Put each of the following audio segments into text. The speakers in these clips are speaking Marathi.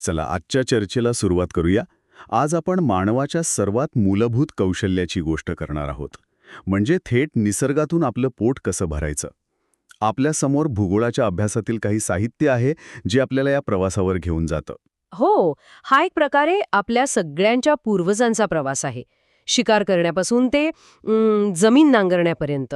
चला आजच्या चर्चेला सुरुवात करूया. आज आपण मानवाच्या सर्वात मूलभूत कौशल्याची गोष्ट करणार आहोत. म्हणजे थेट निसर्गातून आपलं पोट कसं भरायचं. आपल्यासमोर भूगोलाच्या अभ्यासातील काही साहित्य आहे जे आपल्याला या प्रवासावर घेऊन जातं. हो, हा एक प्रकारे आपल्या सगळ्यांच्या पूर्वजांचा प्रवास आहे. शिकार करण्यापासून ते जमीन नांगरण्यापर्यंत.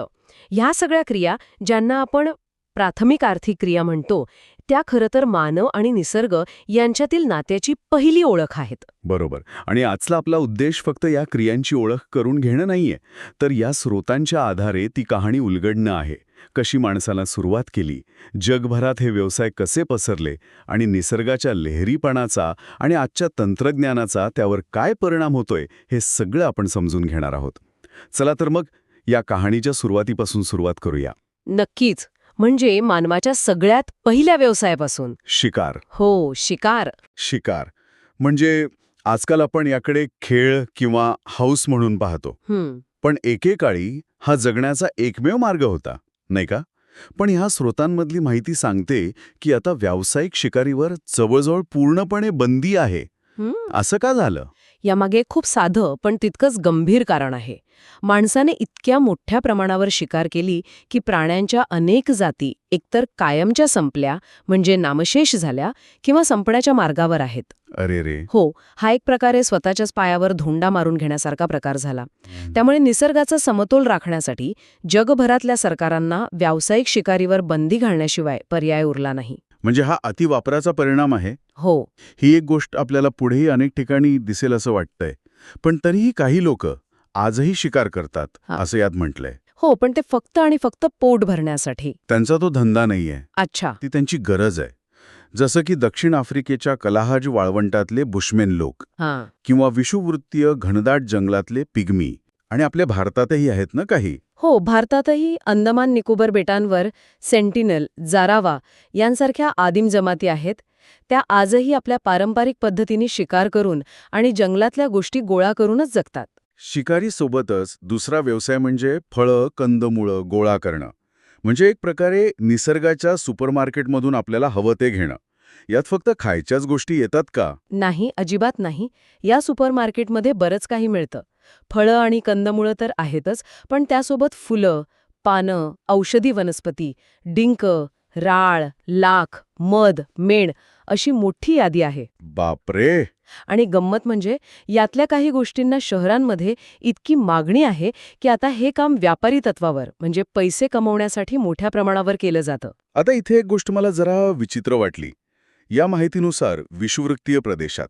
ह्या सगळ्या क्रिया, ज्यांना आपण प्राथमिक आर्थिक क्रिया म्हणतो, त्या खरं तर मानव आणि निसर्ग यांच्यातील नात्याची पहिली ओळख आहेत. बरोबर. आणि आजचा आपला उद्देश फक्त या क्रियांची ओळख करून घेणं नाहीये, तर या स्रोतांच्या आधारे ती कहाणी उलगडणं आहे. कशी माणसाला सुरुवात केली, जगभरात हे व्यवसाय कसे पसरले आणि निसर्गाच्या लहरीपणाचा आणि आजच्या तंत्रज्ञानाचा त्यावर काय परिणाम होतोय हे सगळं आपण समजून घेणार आहोत. चला तर मग या कहाणीच्या सुरुवातीपासून सुरुवात करूया. नक्कीच. म्हणजे मानवाच्या सगळ्यात पहिल्या व्यवसायापासून. शिकार. हो, शिकार. शिकार म्हणजे आजकाल आपण याकडे खेळ किंवा हौस म्हणून पाहतो. पण एकेकाळी हा जगण्याचा एकमेव मार्ग होता, नाही का? पण ह्या स्रोतांमधली माहिती सांगते की आता व्यावसायिक शिकारीवर जवळजवळ पूर्णपणे बंदी आहे. असं का झालं? यामागे खूप साधं पण तितकंच गंभीर कारण आहे. माणसाने इतक्या मोठ्या प्रमाणावर शिकार केली की प्राण्यांच्या अनेक जाती एकतर कायमच्या संपल्या, म्हणजे नामशेष झाल्या, किंवा संपण्याच्या मार्गावर आहेत. अरे रे. हो, हा एक प्रकारे स्वतःच्याच पायावर धोंडा मारून घेण्यासारखा प्रकार झाला. त्यामुळे निसर्गाचा समतोल राखण्यासाठी जगभरातल्या सरकारांना व्यावसायिक शिकारीवर बंदी घालण्याशिवाय पर्याय उरला नाही. म्हणजे हा अतिवापराचा परिणाम आहे. हो. ही एक गोष्ट आपल्याला पुढेही अनेक ठिकाणी दिसेल असं वाटतंय. पण तरीही काही लोक आजही शिकार करतात, असं यात म्हटलंय. हो, पण ते फक्त आणि फक्त पोट भरण्यासाठी. त्यांचा तो धंदा नाहीये. अच्छा. ती त्यांची गरज आहे. जसं की दक्षिण आफ्रिकेच्या कलाहज वाळवंटातले बुशमेन लोक, किंवा विषुववृत्तीय घनदाट जंगलातले पिग्मी, आणि आपल्या भारतातही आहेत ना काही. हो, भारतातही अंदमान निकोबार बेटांवर सेंटिनल, जारावा यांसारख्या आदिम जमाती आहेत. त्या आजही आपल्या पारंपरिक पद्धतीने शिकार करून आणि जंगलातल्या गोष्टी गोळा करूनच जगतात. शिकारी सोबतच दुसरा व्यवसाय म्हणजे फळं, कंदमुळं गोळा करणं. म्हणजे एक प्रकारे निसर्गाच्या सुपरमार्केटमधून आपल्याला हवं ते घेणं. यात फक्त खायच्याच गोष्टी येतात का? नाही, अजिबात नाही. या सुपरमार्केटमध्ये बरंच काही मिळतं. फळं आणि कंदमुळं तर आहेतच, पण त्यासोबत फुलं, पानं, औषधी वनस्पती, डिंक, राळ, लाख, मध, मेण अशी मोठी यादी आहे. बापरे. आणि गंमत म्हणजे यातल्या काही गोष्टींना शहरांमध्ये इतकी मागणी आहे की आता हे काम व्यापारी तत्वावर, म्हणजे पैसे कमवण्यासाठी मोठ्या प्रमाणावर केलं जातं. आता इथे एक गोष्ट मला जरा विचित्र वाटली. या माहितीनुसार विषुववृत्तीय प्रदेशात,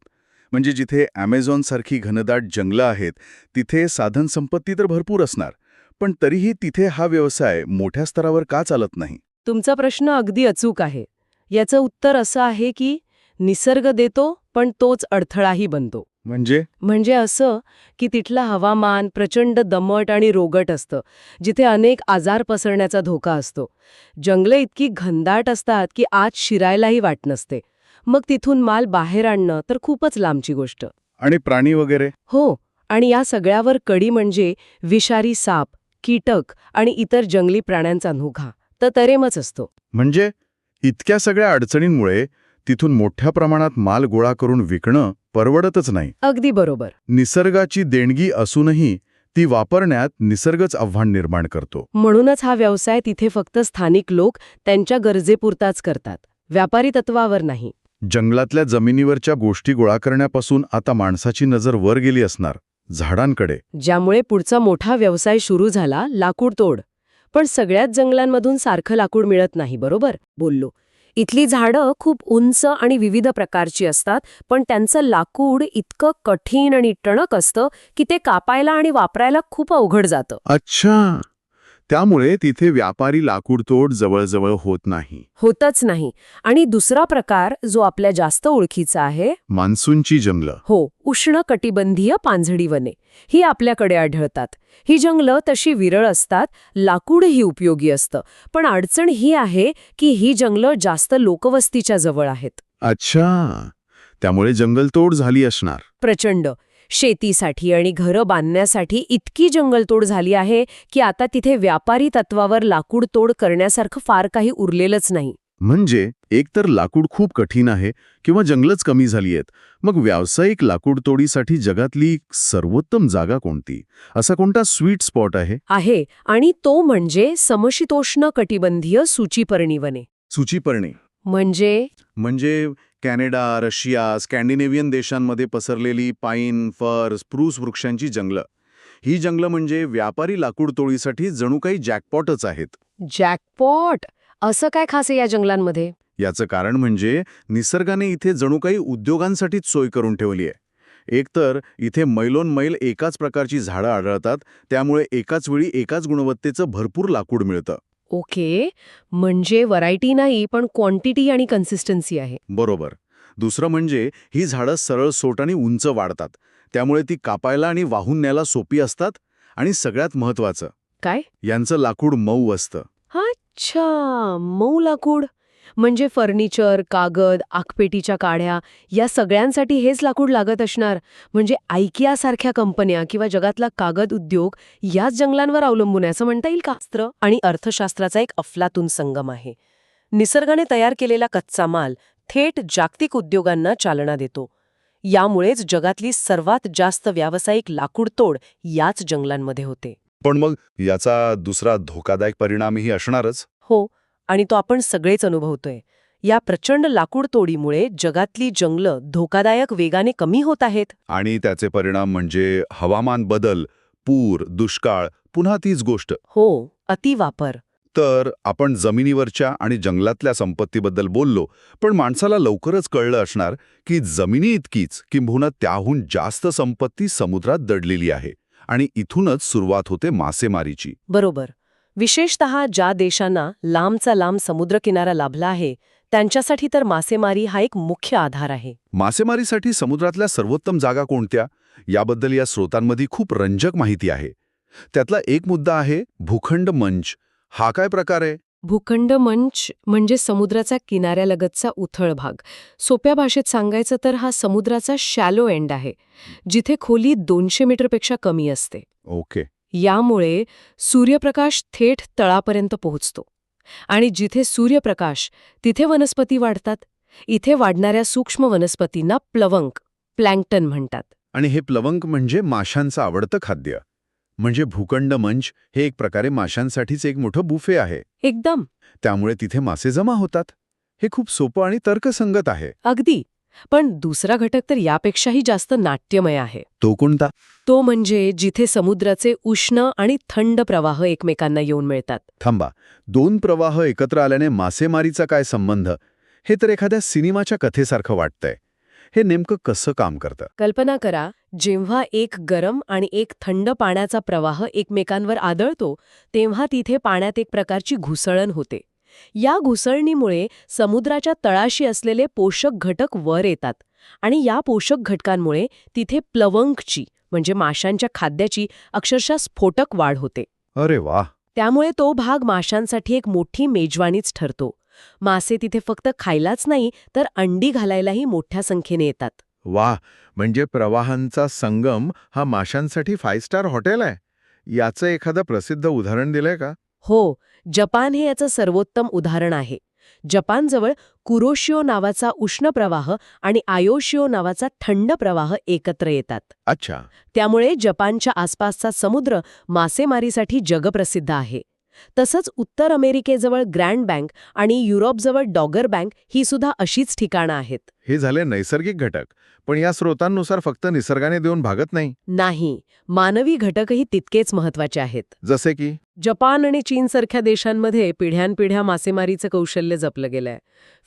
म्हणजे जिथे ॲमेझॉनसारखी घनदाट जंगलं आहेत, तिथे साधनसंपत्ती तर भरपूर असणार, पण तरीही तिथे हा व्यवसाय मोठ्या स्तरावर का चालत नाही? तुमचा प्रश्न अगदी अचूक आहे. याचं उत्तर असं आहे की निसर्ग देतो, पण तोच अडथळाही बनतो. म्हणजे असं की तिथलं हवामान प्रचंड दमट आणि रोगट असतं, जिथे अनेक आजार पसरण्याचा धोका असतो. जंगलं इतकी घनदाट असतात की आत शिरायलाही वाट नसते. मग तिथून माल बाहेर आणणं तर खूपच लांबची गोष्ट. आणि प्राणी वगैरे? हो, आणि या सगळ्यावर कडी म्हणजे विषारी साप, कीटक आणि इतर जंगली प्राण्यांचा नुघा तर तरेमच असतो. म्हणजे इतक्या सगळ्या अडचणींमुळे तिथून मोठ्या प्रमाणात माल गोळा करून विकणं परवडतच नाही. अगदी बरोबर. निसर्गाची देणगी असूनही ती वापरण्यात निसर्गच आव्हान निर्माण करतो. म्हणूनच हा व्यवसाय तिथे फक्त स्थानिक लोक त्यांच्या गरजेपुरताच करतात, व्यापारी तत्वावर नाही. जंगलातल्या जमिनीवरच्या गोष्टी गोळा करण्यापासून आता माणसाची नजर वर गेली असणार, झाडांकडे. ज्यामुळे पुढचा मोठा व्यवसाय सुरू झाला, लाकूड तोड. पण सगळ्याच जंगलांमधून सारखं लाकूड मिळत नाही, बरोबर बोललो. इथली झाडं खूप उंच आणि विविध प्रकारची असतात, पण त्यांचं लाकूड इतकं कठीण आणि टणक असतं की ते कापायला आणि वापरायला खूप अवघड जातं. अच्छा. त्यामुळे तिथे व्यापारी लाकूडतोड जवळजवळ होत नाही. होतच नाही. आणि दुसरा प्रकार जो आपल्या जास्त ओळखीचा आहे, मान्सूनची जंगलं. हो, उष्ण कटिबंधीय पानझडी वने, ही आपल्याकडे आढळतात. ही जंगलं तशी विरळ असतात, लाकूडही उपयोगी असतं. पण अडचण ही आहे की ही जंगलं जास्त लोकवस्तीच्या जवळ आहेत. अच्छा. त्यामुळे जंगलतोड झाली असणार. प्रचंड. शेतीसाठी आणि घरं बांधण्यासाठी इतकी जंगलतोड झाली आहे की आता तिथे व्यापारी तत्वावर लाकूड तोड करण्यासारखं फार काही उरलेलंच नाही. म्हणजे एकतर लाकूड खूप कठीण आहे किंवा जंगलच कमी झाली आहेत. मग व्यावसायिक लाकूड तोडीसाठी जगातली सर्वोत्तम जागा कोणती? असा कोणता स्वीट स्पॉट आहे? आहे, आणि तो म्हणजे समशीतोष्ण कटिबंधीय सूचीपर्णी वने. सूचीपर्णी म्हणजे कॅनडा, रशिया, स्कॅन्डिनेव्हियन देशांमध्ये पसरलेली पाईन, फर, स्प्रूस वृक्षांची जंगलं. ही जंगलं म्हणजे व्यापारी लाकूड तोडीसाठी जणू काही जॅकपॉटच आहेत. जॅकपॉट. असं काय खास आहे या जंगलांमध्ये? याचं कारण म्हणजे निसर्गाने इथे जणू काही उद्योगांसाठीच सोय करून ठेवली आहे. एकतर इथे मैलोनमैल एकाच प्रकारची झाडं आढळतात, त्यामुळे एकाच वेळी एकाच गुणवत्तेचं भरपूर लाकूड मिळतं. ओके, म्हणजे व्हरायटी नाही, पण क्वांटिटी आणि कन्सिस्टन्सी आहे. बरोबर. दुसरं म्हणजे ही झाडं सरळ सोट आणि उंच वाढतात, त्यामुळे ती कापायला आणि वाहून न्यायला सोपी असतात. आणि सगळ्यात महत्त्वाचं, काय? यांचं लाकूड मऊ असतं. अच्छा, मऊ लाकूड. म्हणजे फर्निचर, कागद, आगपेटीच्या काड्या या सगळ्यांसाठी हेच लाकूड लागत असणार. म्हणजे IKEA सारख्या कंपन्या किंवा जगातला कागद उद्योग याच जंगलांवर अवलंबून आहे असं म्हणता येईल का? शास्त्र आणि अर्थशास्त्राचा एक अफलातून संगम आहे. निसर्गाने तयार केलेला कच्चा माल थेट जागतिक उद्योगांना चालना देतो. यामुळेच जगातली सर्वात जास्त व्यावसायिक लाकूड तोड याच जंगलांमध्ये होते. पण मग याचा दुसरा धोकादायक परिणामही असणारच. हो, आणि तो आपण सगळेच अनुभवतोय. या प्रचंड लाकूड तोडीमुळे जगातली जंगलं धोकादायक वेगाने कमी होत आहेत. आणि त्याचे परिणाम म्हणजे हवामान बदल, पूर, दुष्काळ, पुन्हा तीच गोष्ट. हो, अतिवापर. तर आपण जमिनीवरच्या आणि जंगलातल्या संपत्तीबद्दल बोललो, पण माणसाला लवकरच कळलं असणार की जमिनी इतकीच किंबहुना त्याहून जास्त संपत्ती समुद्रात दडलेली आहे. आणि इथूनच सुरुवात होते मासेमारीची. बरोबर. विशेषतः ज्या देशांना लांबचा लांब समुद्रकिनारा लाभला आहे, त्यांच्यासाठी तर मासेमारी हा एक मुख्य आधार आहे. मासेमारीसाठी समुद्रातल्या सर्वोत्तम जागा कोणत्या? याबद्दल या स्रोतांमध्ये खूप रंजक माहिती आहे. त्यातला एक मुद्दा आहे भूखंड मंच. हा काय प्रकार आहे? भूखंड मंच म्हणजे समुद्राचा किनाऱ्यालगतचा उथळ भाग. सोप्या भाषेत सांगायचं तर हा समुद्राचा शॅलो एंड आहे, जिथे खोली 200 मीटरपेक्षा कमी असते. ओके. यामुळे सूर्यप्रकाश थेट तळापर्यंत पोहोचतो. आणि जिथे सूर्यप्रकाश, तिथे वनस्पती वाढतात. इथे वाढणाऱ्या सूक्ष्म वनस्पतींना प्लवंक, प्लँक्टन म्हणतात. आणि हे प्लवंक म्हणजे माशांचं आवडतं खाद्य. म्हणजे भूखंड मंच हे एक प्रकारे माशांसाठीच एक मोठं बुफे आहे. एकदम. त्यामुळे तिथे मासे जमा होतात. हे खूप सोपं आणि तर्कसंगत आहे. अगदी. पण दुसरा घटक तर यापेक्षाही जास्त नाट्यमय आहे. तो कोणता? तो म्हणजे जिथे समुद्राचे उष्ण आणि थंड प्रवाह एकमेकांना येऊन मिळतात. थांबा, दोन प्रवाह एकत्र आल्याने मासेमारीचा काय संबंध? हे तर एखाद्या सिनेमाच्या कथेसारखं वाटतंय. हे नेमकं कसं काम करतं? कल्पना करा, जेव्हा एक गरम आणि एक थंड पाण्याचा प्रवाह एकमेकांवर आदळतो, तेव्हा तिथे पाण्यात एक प्रकारची घुसळण होते. या घुसळणीमुळे समुद्राच्या तळाशी असलेले पोषक घटक वर येतात आणि या पोषक घटकांमुळे तिथे प्लवंकची म्हणजे माशांच्या खाद्याची अक्षरशः स्फोटक वाढ होते. अरे वाह! त्यामुळे तो भाग माशांसाठी एक मोठी मेजवानीच ठरतो. मासे तिथे फक्त खायलाच नाही, तर अंडी घालायलाही मोठ्या संख्येने येतात. वाह! म्हणजे प्रवाहांचा संगम हा माशांसाठी 5 स्टार हॉटेल आहे. याचं एखादं प्रसिद्ध उदाहरण दिलंय का? हो, जपान हे याचं सर्वोत्तम उदाहरण आहे. जपानजवळ कुरोशिओ नावाचा उष्ण प्रवाह आणि आयोशिओ नावाचा थंड प्रवाह एकत्र येतात. अच्छा. त्यामुळे जपानच्या आसपासचा समुद्र मासेमारीसाठी जगप्रसिद्ध आहे. तसंच उत्तर अमेरिकेजवळ ग्रँड बँक आणि युरोपजवळ डॉगर बँक ही सुद्धा अशीच ठिकाणं आहेत. हे झाले नैसर्गिक घटक. पण या स्रोतांनुसार फक्त निसर्गाने देऊन भागत नाही. नाही, मानवी घटकही तितकेच महत्वाचे आहेत. जसे की जपान आणि चीनसारख्या देशांमध्ये पिढ्यानपिढ्या मासेमारीचं कौशल्य जपलं गेलंय.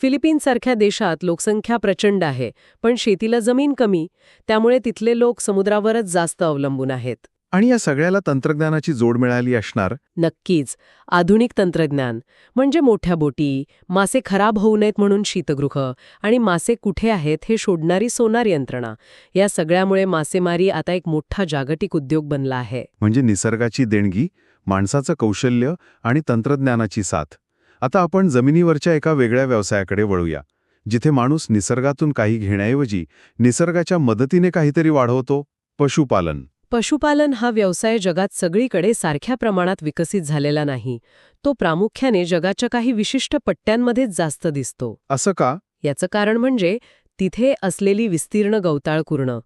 फिलिपिन्ससारख्या देशात लोकसंख्या प्रचंड आहे, पण शेतीला जमीन कमी. त्यामुळे तिथले लोक समुद्रावरच जास्त अवलंबून आहेत. आणि या सगळ्याला तंत्रज्ञानाची जोड मिळाली असणार. नक्कीच. आधुनिक तंत्रज्ञान म्हणजे मोठ्या बोटी, मासे खराब होऊ नयेत म्हणून शीतगृह आणि मासे कुठे आहेत हे शोधणारी सोनार यंत्रणा. या सगळ्यामुळे मासेमारी आता एक मोठा जागतिक उद्योग बनला आहे. म्हणजे निसर्गाची देणगी, माणसाचं कौशल्य आणि तंत्रज्ञानाची साथ. आता आपण जमिनीवरच्या एका वेगळ्या व्यवसायाकडे वळूया, जिथे माणूस निसर्गातून काही घेण्याऐवजी निसर्गाच्या मदतीने काहीतरी वाढवतो. पशुपालन. पशुपालन हा व्यवसाय जगात सगळीकडे सारख्या प्रमाणात विकसित झालेला नाही. तो प्रामुख्याने जगाच्या काही विशिष्ट पट्ट्यांमध्येच जास्त दिसतो. असं का? याचं कारण म्हणजे तिथे असलेली विस्तीर्ण गवताळ कुरणं,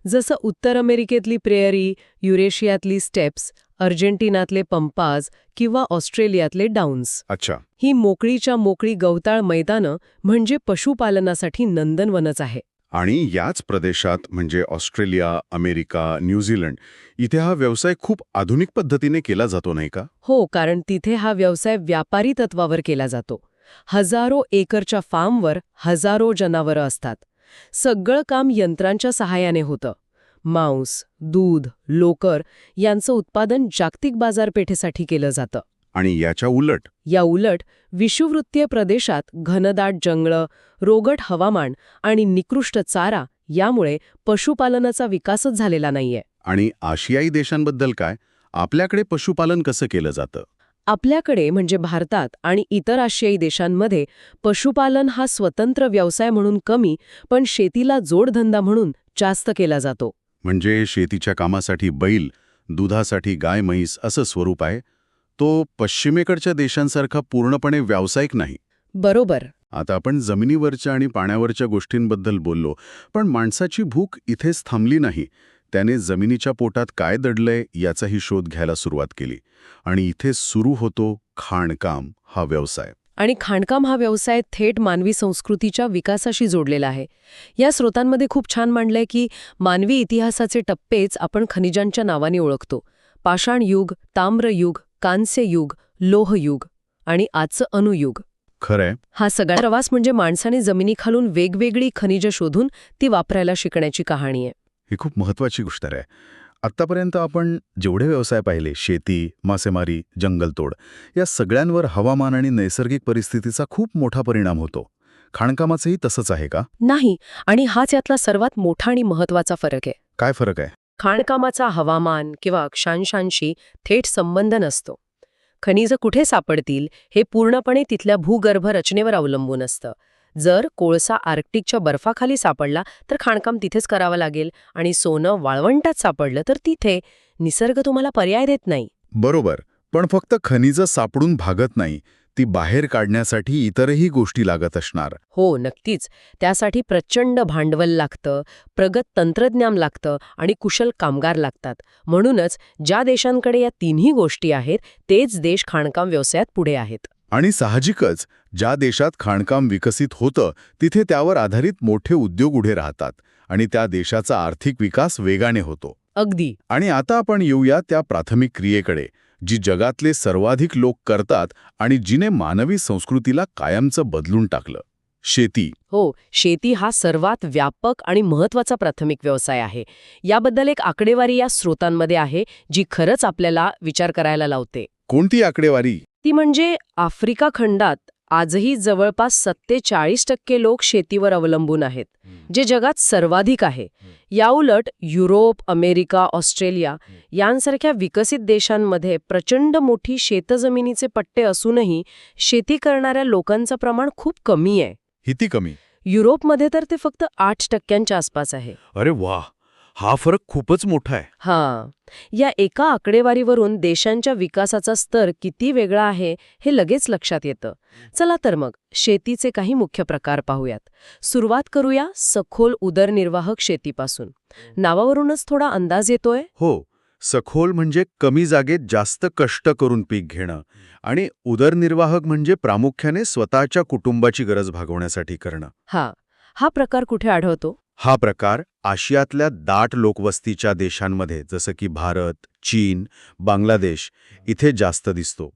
जसं उत्तर अमेरिकेतली प्रेयरी, युरेशियातली स्टेप्स, अर्जेंटिनातले पंपाज किंवा ऑस्ट्रेलियातले डाऊन्स. अच्छा. ही मोकळीच्या मोकळी गवताळ मैदानं म्हणजे पशुपालनासाठी नंदनवनच आहे. आणि याच प्रदेशात म्हणजे ऑस्ट्रेलिया, अमेरिका, न्यूझीलंड इथे हा व्यवसाय खूप आधुनिक पद्धतीने केला जातो नाही का? हो, कारण तिथे हा व्यवसाय व्यापारी तत्वावर केला जातो. हजारो एकरच्या फार्मवर हजारो जनावरं असतात. सगळं काम यंत्रांच्या सहाय्याने होतं. मांस, दूध, लोकर यांचं उत्पादन जागतिक बाजारपेठेसाठी केलं जातं. आणि याच्या उलट या उलट विषुववृत्तीय प्रदेशात घनदाट जंगलं, रोगट हवामान आणि निकृष्ट चारा यामुळे पशुपालनाचा विकासच झालेला नाहीये. आणि आशियाई देशांबद्दल काय? आपल्याकडे पशुपालन कसं केलं जातं? आपल्याकडे म्हणजे भारतात आणि इतर आशियाई देशांमध्ये पशुपालन हा स्वतंत्र व्यवसाय म्हणून कमी, पण शेतीला जोडधंदा म्हणून जास्त केला जातो. म्हणजे शेतीच्या कामासाठी बैल, दुधासाठी गाय म्हैस असं स्वरूप आहे. तो पश्चिमेकडच्या देशांसारखा पूर्णपणे व्यावसायिक नाही. बरोबर. आता आपण जमिनीवरच्या आणि पाण्यावरच्या गोष्टींबद्दल बोललो, पण माणसाची भूक इथेच थांबली नाही. त्याने जमिनीच्या पोटात काय दडलंय याचाही शोध घ्यायला सुरुवात केली. आणि इथे सुरू होतो खाणकाम हा व्यवसाय. आणि खाणकाम हा व्यवसाय थेट मानवी संस्कृतीच्या विकासाशी जोडलेला आहे. या स्रोतांमध्ये खूप छान मांडलंय की मानवी इतिहासाचे टप्पेच आपण खनिजांच्या नावाने ओळखतो. पाषाण युग, ताम्रयुग, कांस्य युग, लोहयुग आणि आजचं अणुयुग. खरंय. हा सगळा प्रवास म्हणजे माणसाने जमिनीखालून वेगवेगळी खनिजं शोधून ती वापरायला शिकण्याची कहाणी आहे. ही खूप महत्वाची गोष्ट आहे. आत्तापर्यंत आपण जेवढे व्यवसाय पाहिले, शेती, मासेमारी, जंगलतोड, या सगळ्यांवर हवामान आणि नैसर्गिक परिस्थितीचा खूप मोठा परिणाम होतो. खाणकामाचंही तसंच आहे का? नाही, आणि हाच यातला सर्वात मोठा आणि महत्वाचा फरक आहे. काय फरक आहे? खाणकामाचा हवामान किंवा अक्षांशांशी थेट संबंध नसतो. खनिजं कुठे सापडतील हे पूर्णपणे तिथल्या भूगर्भ रचनेवर अवलंबून असतं. जर कोळसा आर्क्टिकच्या बर्फाखाली सापडला तर खाणकाम तिथेच करावं लागेल, आणि सोनं वाळवंटात सापडलं तर तिथे. निसर्ग तुम्हाला पर्याय देत नाही. बरोबर. पण फक्त खनिजं सापडून भागत नाही, ती बाहेर काढण्यासाठी इतरही गोष्टी लागत असणार. हो, नक्कीच. त्यासाठी प्रचंड भांडवल लागतं, प्रगत तंत्रज्ञान लागतं आणि कुशल कामगार लागतात. म्हणूनच ज्या देशांकडे या तिन्ही गोष्टी आहेत तेच देश खाणकाम व्यवसायात पुढे आहेत. आणि साहजिकच ज्या देशात खाणकाम विकसित होतं तिथे त्यावर आधारित मोठे उद्योग उभे राहतात आणि त्या देशाचा आर्थिक विकास वेगाने होतो. अगदी. आणि आता आपण येऊया त्या प्राथमिक क्रियेकडे, जी जगातले सर्वाधिक लोक करतात आणि जिने मानवी संस्कृतीला कायमचं बदलून टाकलं. शेती. हो, शेती हा सर्वात व्यापक आणि महत्वाचा प्राथमिक व्यवसाय आहे. याबद्दल एक आकडेवारी या स्रोतांमध्ये आहे जी खरंच आपल्याला विचार करायला लावते. कोणती आकडेवारी? ती म्हणजे आफ्रिका खंडात आजही जवळपास 47% लोक शेतीवर अवलंबून आहेत, जे जगात सर्वाधिक आहे. याउलट युरोप, अमेरिका, ऑस्ट्रेलिया यांसारख्या विकसित देशांमध्ये प्रचंड मोठी शेतजमिनीचे पट्टे असूनही शेती करणाऱ्या लोकांचं प्रमाण खूप कमी आहे. किती कमी? युरोपमध्ये तर ते फक्त 8% आसपास आहे. अरे वा, हा फरक खूपच मोठा आहे. हां, या एका आकडेवारीवरून देशांच्या विकासाचा स्तर किती वेगळा आहे हे लगेच लक्षात येतं. चला तर मग शेतीचे काही मुख्य प्रकार पाहूयात. सुरुवात करूया सखोल उदरनिर्वाहक शेतीपासून. नावावरूनच थोडा अंदाज येतोय. हो, सखोल म्हणजे कमी जागेत जास्त कष्ट करून पीक घेणं, आणि उदरनिर्वाहक म्हणजे प्रामुख्याने स्वतःच्या कुटुंबाची गरज भागवण्यासाठी करणं. हा प्रकार कुठे आढळतो? हा प्रकार आशियातल्या दाट लोकवस्तीच्या देशांमध्ये जसं की भारत, चीन, बांगलादेश इथे जास्त दिसतो.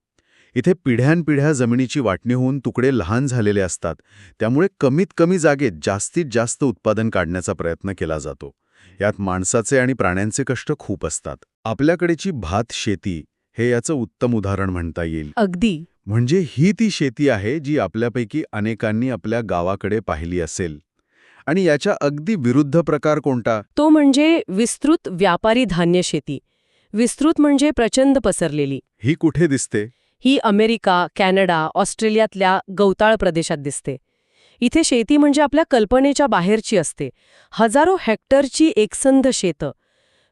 इथे पिढ्यानपिढ्या जमिनीची वाटणी होऊन तुकडे लहान झालेले असतात, त्यामुळे कमीत कमी जागेत जास्तीत जास्त उत्पादन काढण्याचा प्रयत्न केला जातो. यात माणसाचे आणि प्राण्यांचे कष्ट खूप असतात. आपल्याकडेची भात शेती हे याचं उत्तम उदाहरण म्हणता येईल. अगदी. म्हणजे ही ती शेती आहे जी आपल्यापैकी अनेकांनी आपल्या गावाकडे पाहिली असेल. आणि याच्या अगदी विरुद्ध प्रकार कोणता? तो म्हणजे विस्तृत व्यापारी धान्य शेती. विस्तृत म्हणजे प्रचंड पसरलेली. ही कुठे दिसते? ही अमेरिका, कॅनडा, ऑस्ट्रेलियातल्या गवताळ प्रदेशात दिसते. इथे शेती म्हणजे आपल्या कल्पनेच्या बाहेरची असते. हजारो हेक्टरची एकसंध शेतं.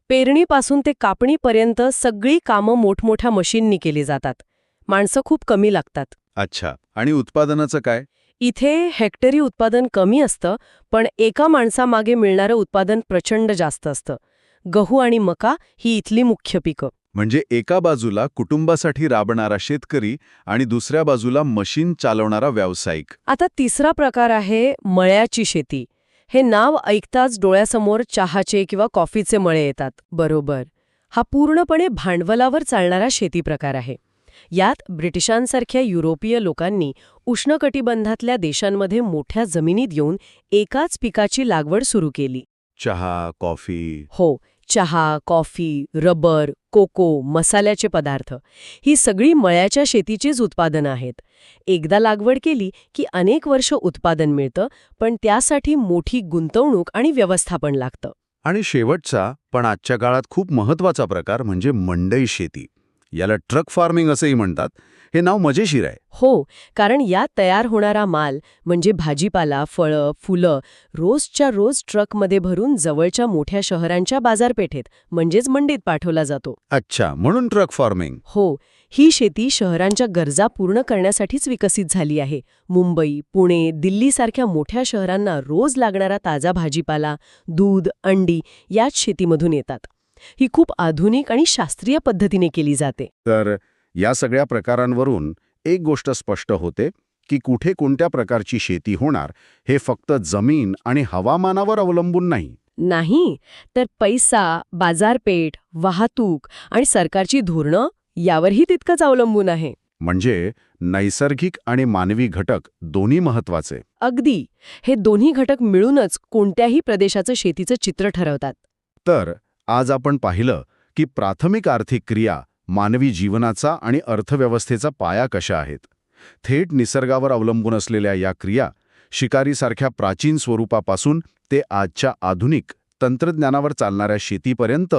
पेरणीपासून ते कापणीपर्यंत सगळी कामं मोठमोठ्या मशीननी केली जातात. माणसं खूप कमी लागतात. अच्छा. आणि उत्पादनाचं काय? इथे हेक्टरी उत्पादन कमी असतं, पण एका माणसामागे मिळणारं उत्पादन प्रचंड जास्त असतं. गहू आणि मका ही इथली मुख्य पिकं. म्हणजे एका बाजूला कुटुंबासाठी राबणारा शेतकरी आणि दुसऱ्या बाजूला मशीन चालवणारा व्यावसायिक. आता तिसरा प्रकार आहे मळ्याची शेती. हे नाव ऐकताच डोळ्यासमोर चहाचे किंवा कॉफीचे मळे येतात. बरोबर. हा पूर्णपणे भांडवलावर चालणारा शेती प्रकार आहे. यात ब्रिटिशांसारख्या युरोपीय लोकांनी उष्णकटिबंधातल्या देशांमध्ये मोठ्या जमिनीत येऊन एकाच पिकाची लागवड सुरू केली. चहा, कॉफी. हो, चहा, कॉफी, रबर, कोको, मसाल्याचे पदार्थ ही सगळी मळ्याच्या शेतीचीच उत्पादनं आहेत. एकदा लागवड केली की अनेक वर्ष उत्पादन मिळतं, पण त्यासाठी मोठी गुंतवणूक आणि व्यवस्थापन लागतं. आणि शेवटचा पण आजच्या काळात खूप महत्वाचा प्रकार म्हणजे मंडई शेती. याला ट्रक फार्मिंग असंही म्हणतात. हे नाव मजेशीर आहे. हो, कारण यात तयार होणारा माल म्हणजे भाजीपाला, फळं, फुलं रोजच्या रोज ट्रकमध्ये भरून जवळच्या मोठ्या शहरांच्या बाजारपेठेत म्हणजेच मंडीत पाठवला जातो. अच्छा, म्हणून ट्रक फार्मिंग. हो, ही शेती शहरांच्या गरजा पूर्ण करण्यासाठीच विकसित झाली आहे. मुंबई, पुणे, दिल्लीसारख्या मोठ्या शहरांना रोज लागणारा ताजा भाजीपाला, दूध, अंडी याच शेतीमधून येतात. ही खूप आधुनिक आणि शास्त्रीय पद्धतीने केली जाते. तर या सगळ्या प्रकारांवरून एक गोष्ट स्पष्ट होते की कुठे कोणत्या प्रकारची शेती होणार हे फक्त जमीन आणि हवामानावर अवलंबून नाही. नाही, तर पैसा, बाजारपेठ, वाहतूक आणि सरकारची धोरणं यावरही तितकंच अवलंबून आहे. म्हणजे नैसर्गिक आणि मानवी घटक दोन्ही महत्वाचे. अगदी. हे दोन्ही घटक मिळूनच कोणत्याही प्रदेशाचं शेतीचं चित्र ठरवतात. तर आज आपण पाहिलं की प्राथमिक आर्थिक क्रिया मानवी जीवनाचा आणि अर्थव्यवस्थेचा पाया कशा आहेत. थेट निसर्गावर अवलंबून असलेल्या या क्रिया शिकारीसारख्या प्राचीन स्वरूपापासून ते आजच्या आधुनिक तंत्रज्ञानावर चालणाऱ्या शेतीपर्यंत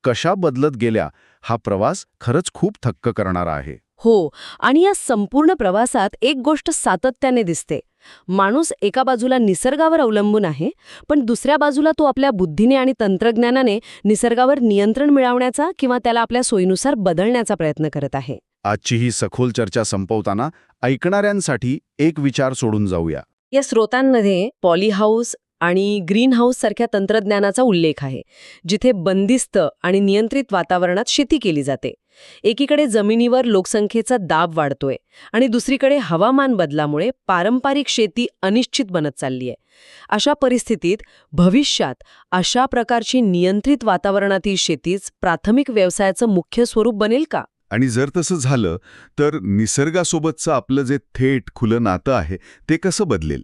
कशा बदलत गेल्या, हा प्रवास खरंच खूप थक्क करणारा आहे. हो, आणि या संपूर्ण प्रवासात एक गोष्ट सातत्याने दिसते. माणूस एका बाजूला निसर्गावर अवलंबून आहे, पण दुसऱ्या बाजूला तो आपल्या बुद्धीने आणि तंत्रज्ञानाने निसर्गावर नियंत्रण मिळवण्याचा किंवा त्याला आपल्या सोयीनुसार बदलण्याचा प्रयत्न करत आहे. आजची ही सखोल चर्चा संपवताना ऐकणाऱ्यांसाठी एक विचार सोडून जाऊया. या स्रोतांमध्ये पॉलीहाऊस आणि ग्रीन हाऊस सारख्या तंत्रज्ञानाचा उल्लेख आहे, जिथे बंदिस्त आणि नियंत्रित वातावरणात शेती केली जाते. एकीकडे जमिनीवर लोकसंख्येचा दाब वाढतोय आणि दुसरीकडे हवामान बदलामुळे पारंपरिक शेती अनिश्चित बनत चालली आहे. अशा परिस्थितीत भविष्यात अशा प्रकारची नियंत्रित वातावरणातील शेतीच प्राथमिक व्यवसायाचं मुख्य स्वरूप बनेल का? आणि जर तसं झालं तर निसर्गासोबतचं आपलं जे थेट खुलं नातं आहे ते कसं बदलेल?